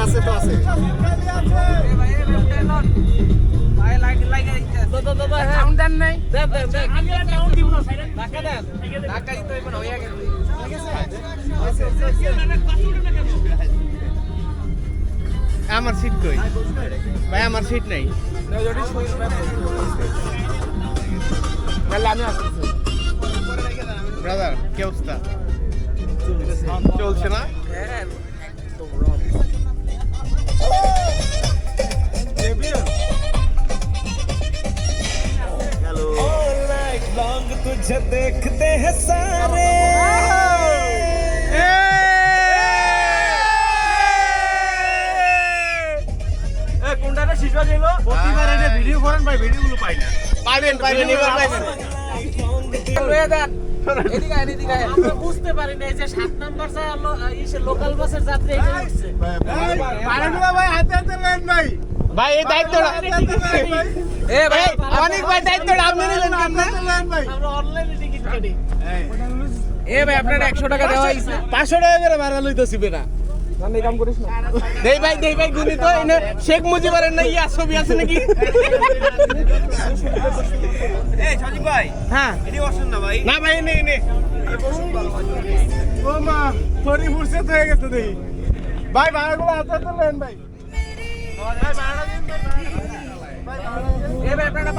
আছে তো আছে আমার সিট কই ভাই আমার সিট নাই আমি আসতেছি ব্রাদার কি অবস্থা চলছে না तुझे देखते हैं सारे কোনটা শিশু দিল প্রতিবার এনে ভিডিও করেন ভাই ভিডিওগুলো পাই না পাইবেন এবার পাইবেন আমরা বুঝতে পারি না এই যে 7 নাম্বার লোকাল বাসের যাত্রী এখানে উঠছে ভাই হাতে হাতে নেন ভাই ভাই এই দায়িত্বটা এ ভাই অনেক ভাই দায়িত্বটা আপনি নিলেন কেন ভাই আমরা অনলাইনে টিকিট কাটি এ ভাই আপনার 100 টাকা দেওয়া হইছে 500 টাকা করে ভাড়া লইতেছি বেটা এই কাম করিস না দেই ভাই গুনি তো এনে শেখ মুজিবের না ইয়া ছবি আছে নাকি এই সজীব ভাই হ্যাঁ এটি বসুন না ভাই না ভাই নে ও মা তোরই ফুরসত হয়ে গেছে দেখি ভাই ভাড়াগুলো হাতে হাতে নেন ভাই এ ভাই আপনারা